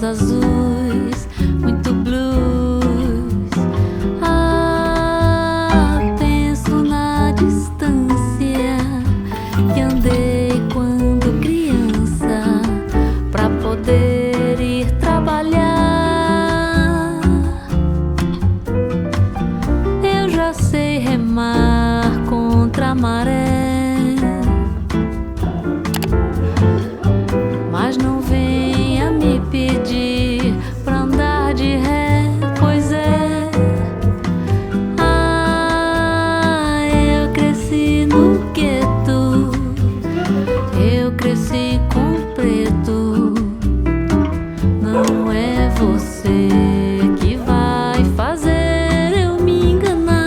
azuis, muito blues. Ah, penso na distância que andei quando criança pra poder ir trabalhar. Eu já sei remar contra a maré, mas não venha me pedir pra andar de ré, pois é. Ah, eu cresci no gueto, eu cresci com preto. Não é você que vai fazer eu me enganar.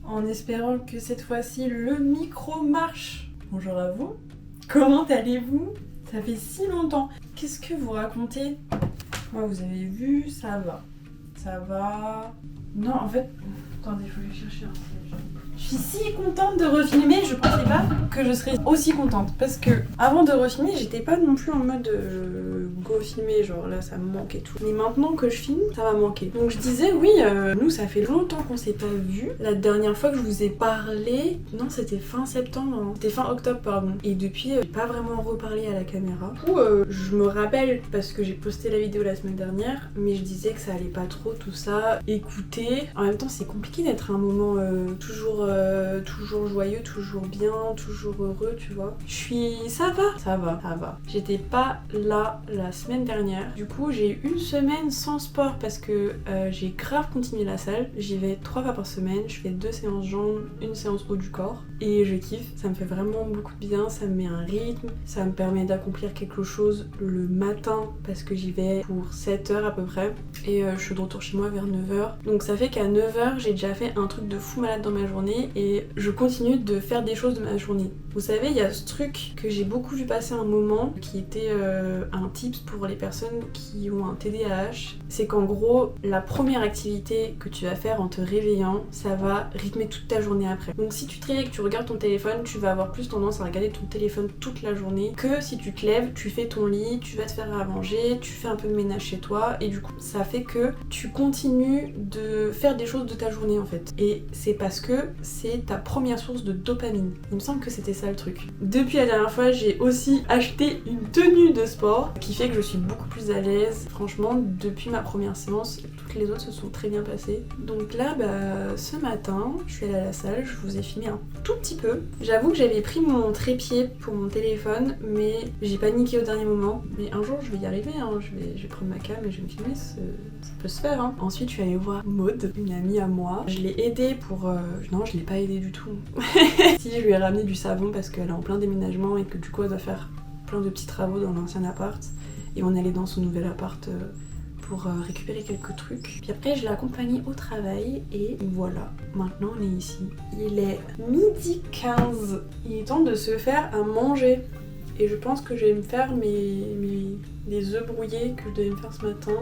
En espérant que cette fois-ci le micro marche. Bonjour à vous, comment allez-vous? Ça fait si longtemps. Qu'est-ce que vous racontez? Moi vous avez vu, ça va. Ça va... Non en fait... Attendez, il faut aller chercher un siège. Je suis si contente de refilmer, je pensais pas que je serais aussi contente. Parce que avant de refilmer, j'étais pas non plus en mode go filmer, genre là ça me manque et tout. Mais maintenant que je filme, ça m'a manqué. Donc je disais oui, nous ça fait longtemps qu'on s'est pas vu. La dernière fois que je vous ai parlé, non c'était fin septembre, hein. C'était fin octobre pardon. Et depuis, j'ai pas vraiment reparlé à la caméra. Du coup, je me rappelle parce que j'ai posté la vidéo la semaine dernière, mais je disais que ça allait pas trop tout ça. Écoutez, en même temps c'est compliqué d'être à un moment toujours joyeux, toujours bien, toujours heureux, tu vois. Ça va. J'étais pas là la semaine dernière. Du coup, j'ai eu une semaine sans sport parce que j'ai grave continué la salle. J'y vais 3 fois par semaine. Je fais 2 séances jambes, 1 séance haut du corps. Et je kiffe. Ça me fait vraiment beaucoup de bien. Ça me met un rythme. Ça me permet d'accomplir quelque chose le matin parce que j'y vais pour 7 heures à peu près. Et je suis de retour chez moi vers 9h. Donc ça fait qu'à 9h, j'ai déjà fait un truc de fou malade dans ma journée. Et je continue de faire des choses de ma journée. Vous savez, il y a ce truc que j'ai beaucoup vu passer un moment qui était un tips pour les personnes qui ont un TDAH. C'est qu'en gros, la première activité que tu vas faire en te réveillant, ça va rythmer toute ta journée après. Donc si tu te réveilles et que tu regardes ton téléphone, tu vas avoir plus tendance à regarder ton téléphone toute la journée que si tu te lèves, tu fais ton lit, tu vas te faire à manger, tu fais un peu de ménage chez toi et du coup, ça fait que tu continues de faire des choses de ta journée en fait. Et c'est parce que c'est ta première source de dopamine. Il me semble que c'était ça le truc. Depuis la dernière fois, j'ai aussi acheté une tenue de sport qui fait que je suis beaucoup plus à l'aise. Franchement, depuis ma première séance, toutes les autres se sont très bien passées. Donc là, ce matin, je suis allée à la salle, je vous ai filmé un tout petit peu. J'avoue que j'avais pris mon trépied pour mon téléphone, mais j'ai paniqué au dernier moment. Mais un jour, je vais y arriver, hein. Je vais prendre ma cam et je vais me filmer, ça peut se faire. Hein. Ensuite, je suis allée voir Maud, une amie à moi. Je l'ai aidée pour... Non, je l'ai pas aidée du tout. Si, je lui ai ramené du savon parce qu'elle est en plein déménagement et que du coup, elle doit faire plein de petits travaux dans l'ancien appart. Et on allait dans son nouvel appart pour récupérer quelques trucs. Puis après, je l'ai accompagnée au travail et voilà. Maintenant, on est ici. Il est 12h15. Il est temps de se faire à manger. Et je pense que je vais me faire les œufs brouillés que je devais me faire ce matin.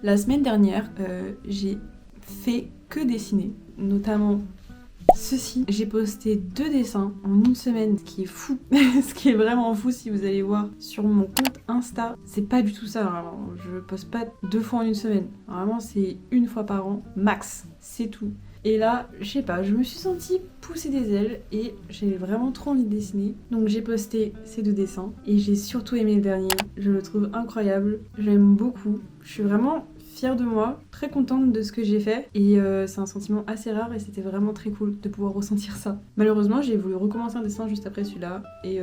La semaine dernière, j'ai fait que dessiner, notamment ceci. J'ai posté 2 dessins en une semaine, ce qui est fou. Ce qui est vraiment fou si vous allez voir sur mon compte Insta. C'est pas du tout ça, vraiment. Je poste pas 2 fois en une semaine. Vraiment, c'est 1 fois par an, max. C'est tout. Et là, je sais pas, je me suis sentie pousser des ailes et j'avais vraiment trop envie de dessiner. Donc j'ai posté ces 2 dessins et j'ai surtout aimé le dernier. Je le trouve incroyable, j'aime beaucoup. Je suis vraiment fière de moi, très contente de ce que j'ai fait et c'est un sentiment assez rare et c'était vraiment très cool de pouvoir ressentir ça. Malheureusement, j'ai voulu recommencer un dessin juste après celui-là et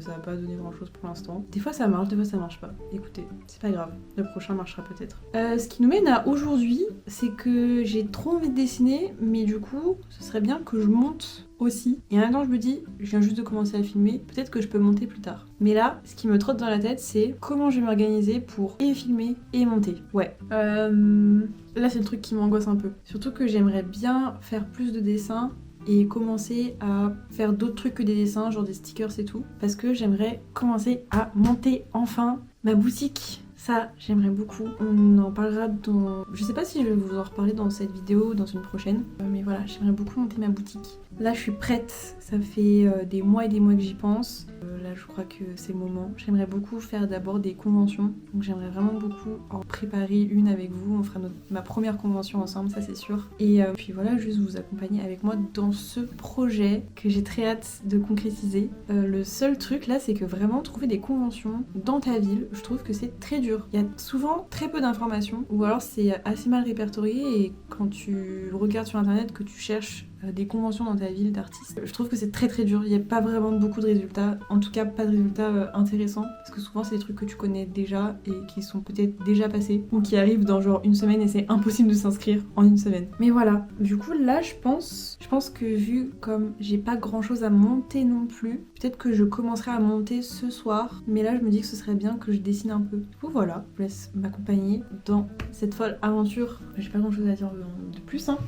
ça n'a pas donné grand chose pour l'instant. Des fois ça marche, des fois ça marche pas. Écoutez, c'est pas grave, le prochain marchera peut-être. Ce qui nous mène à aujourd'hui, c'est que j'ai trop envie de dessiner, mais du coup, ce serait bien que je monte aussi. Et en même temps, je me dis, je viens juste de commencer à filmer, peut-être que je peux monter plus tard. Mais là, ce qui me trotte dans la tête, c'est comment je vais m'organiser pour et filmer et monter. Ouais. Là, c'est le truc qui m'angoisse un peu. Surtout que j'aimerais bien faire plus de dessins et commencer à faire d'autres trucs que des dessins, genre des stickers et tout. Parce que j'aimerais commencer à monter enfin ma boutique. Ça, j'aimerais beaucoup. On en parlera dans... Je sais pas si je vais vous en reparler dans cette vidéo ou dans une prochaine. Mais voilà, j'aimerais beaucoup monter ma boutique. Là, je suis prête. Ça fait des mois et des mois que j'y pense. Là, je crois que c'est le moment. J'aimerais beaucoup faire d'abord des conventions. Donc, j'aimerais vraiment beaucoup en préparer une avec vous. On fera ma première convention ensemble, ça c'est sûr. Et puis voilà, juste vous accompagner avec moi dans ce projet que j'ai très hâte de concrétiser. Le seul truc là, c'est que vraiment trouver des conventions dans ta ville, je trouve que c'est très dur. Il y a souvent très peu d'informations ou alors c'est assez mal répertorié et quand tu regardes sur internet que tu cherches des conventions dans ta ville d'artistes, je trouve que c'est très très dur. Il n'y a pas vraiment beaucoup de résultats, en tout cas pas de résultats intéressants parce que souvent c'est des trucs que tu connais déjà et qui sont peut-être déjà passés ou qui arrivent dans genre une semaine et c'est impossible de s'inscrire en une semaine. Mais voilà, du coup là je pense que vu comme j'ai pas grand chose à monter non plus, peut-être que je commencerai à monter ce soir, mais là je me dis que ce serait bien que je dessine un peu. Du coup voilà, je vous laisse m'accompagner dans cette folle aventure. J'ai pas grand chose à dire de plus hein.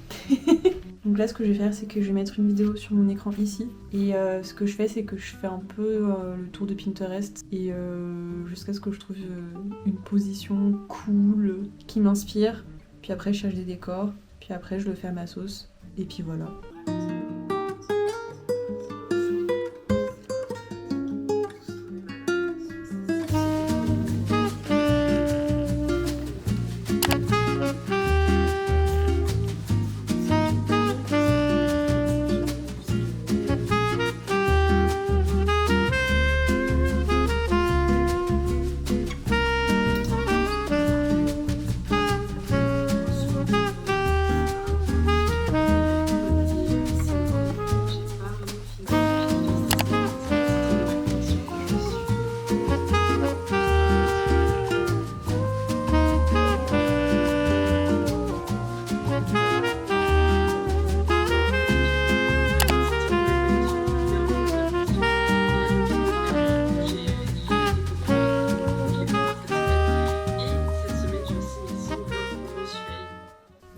Donc là ce que je vais faire c'est que je vais mettre une vidéo sur mon écran ici et ce que je fais c'est que je fais un peu le tour de Pinterest et jusqu'à ce que je trouve une position cool qui m'inspire, puis après je cherche des décors, puis après je le fais à ma sauce et puis voilà.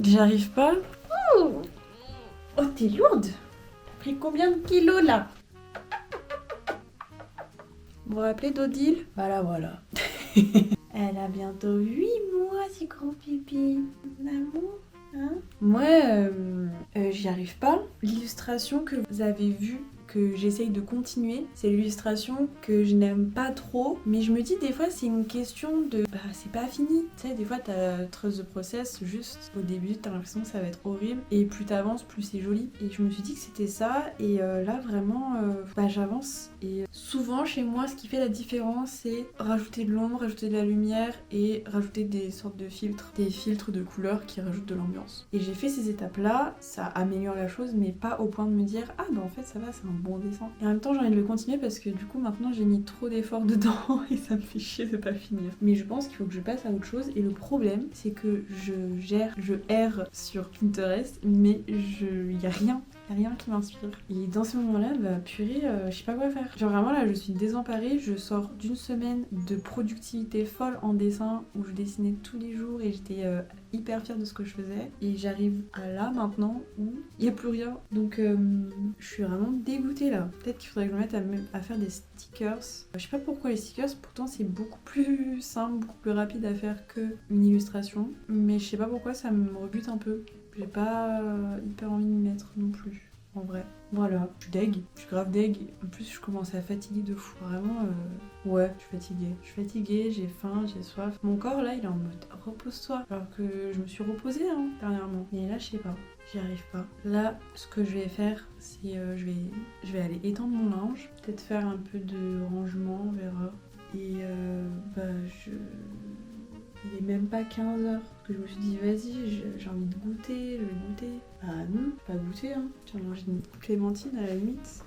J'arrive pas. Oh, t'es lourde. T'as pris combien de kilos là? Vous vous rappelez d'Odile? Voilà. Elle a bientôt 8 mois, si grand pipi. L'amour, hein? Moi, j'y arrive pas. L'illustration que vous avez vue, que j'essaye de continuer, c'est l'illustration que je n'aime pas trop, mais je me dis des fois c'est une question de c'est pas fini, tu sais, des fois t'as trace de process, juste au début t'as l'impression que ça va être horrible et plus t'avances plus c'est joli, et je me suis dit que c'était ça et là vraiment j'avance et souvent chez moi ce qui fait la différence c'est rajouter de l'ombre, rajouter de la lumière et rajouter des sortes de filtres, des filtres de couleurs qui rajoutent de l'ambiance, et j'ai fait ces étapes là, ça améliore la chose mais pas au point de me dire en fait ça va, c'est un bon dessin. Et en même temps j'ai envie de le continuer parce que du coup maintenant j'ai mis trop d'efforts dedans et ça me fait chier de pas finir. Mais je pense qu'il faut que je passe à autre chose, et le problème c'est que je erre sur Pinterest mais y a rien y a rien qui m'inspire. Et dans ces moments-là, bah purée, je sais pas quoi faire. Genre vraiment là, je suis désemparée, je sors d'une semaine de productivité folle en dessin où je dessinais tous les jours et j'étais hyper fière de ce que je faisais. Et j'arrive à là maintenant où il y a plus rien. Donc je suis vraiment dégoûtée là. Peut-être qu'il faudrait que je me mette à faire des stickers. Je sais pas pourquoi les stickers, pourtant c'est beaucoup plus simple, beaucoup plus rapide à faire qu'une illustration. Mais je sais pas pourquoi ça me rebute un peu. J'ai pas hyper envie de m'y mettre non plus, en vrai. Voilà, je suis deg, je suis grave deg. En plus, je commence à fatiguer de fou. Vraiment, ouais, je suis fatiguée. Je suis fatiguée, j'ai faim, j'ai soif. Mon corps, là, il est en mode repose-toi. Alors que je me suis reposée, hein, dernièrement. Mais là, je sais pas, j'y arrive pas. Là, ce que je vais faire, c'est je vais aller étendre mon linge. Peut-être faire un peu de rangement, on verra. Et il est même pas 15h. Parce que je me suis dit, vas-y, j'ai envie de goûter, je vais goûter. Bah non, pas goûter, hein. Tu vas manger une clémentine à la limite.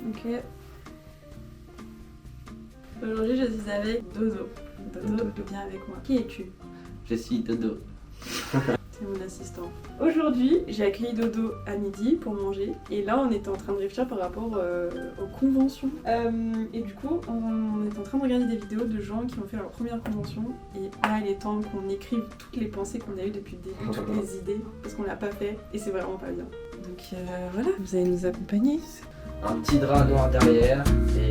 Ok. Aujourd'hui, je suis avec Dodo. Dodo, viens avec moi. Qui es-tu? Je suis Dodo. C'est mon assistant. Aujourd'hui, j'ai accueilli Dodo à midi pour manger. Et là, on est en train de réfléchir par rapport aux conventions. Et du coup, on est en train de regarder des vidéos de gens qui ont fait leur première convention. Et là, il est temps qu'on écrive toutes les pensées qu'on a eues depuis le début, toutes les idées. Parce qu'on l'a pas fait et c'est vraiment pas bien. Donc voilà, vous allez nous accompagner. Un petit drap noir derrière et...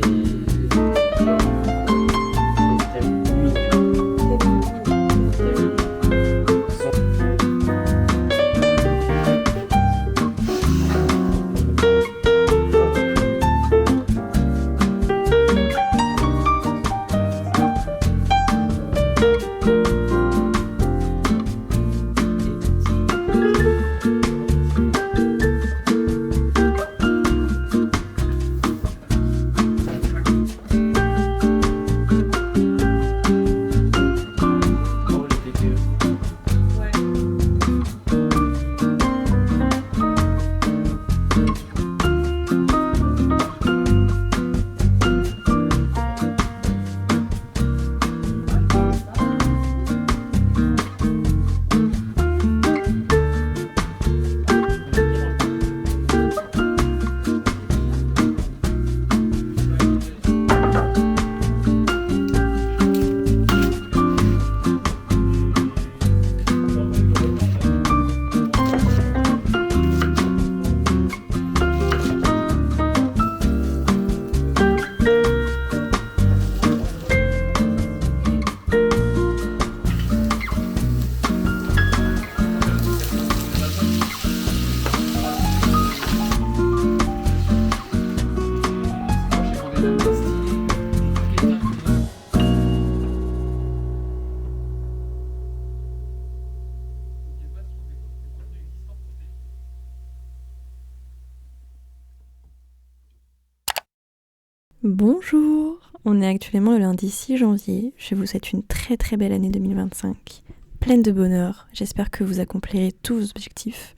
Bonjour, on est actuellement le lundi 6 janvier, je vous souhaite une très très belle année 2025, pleine de bonheur, j'espère que vous accomplirez tous vos objectifs.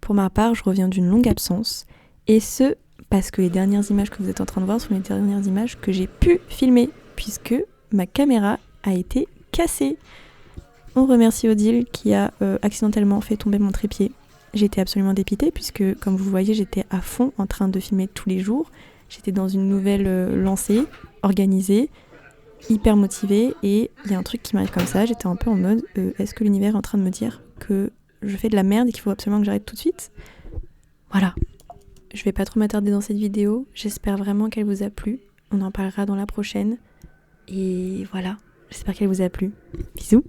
Pour ma part, je reviens d'une longue absence, et ce, parce que les dernières images que vous êtes en train de voir sont les dernières images que j'ai pu filmer, puisque ma caméra a été cassée. On remercie Odile qui a accidentellement fait tomber mon trépied. J'étais absolument dépitée puisque, comme vous voyez, j'étais à fond en train de filmer tous les jours. J'étais dans une nouvelle lancée, organisée, hyper motivée, et il y a un truc qui m'arrive comme ça. J'étais un peu en mode, est-ce que l'univers est en train de me dire que je fais de la merde et qu'il faut absolument que j'arrête tout de suite ? Voilà. Je vais pas trop m'attarder dans cette vidéo. J'espère vraiment qu'elle vous a plu. On en parlera dans la prochaine. Et voilà. J'espère qu'elle vous a plu. Bisous.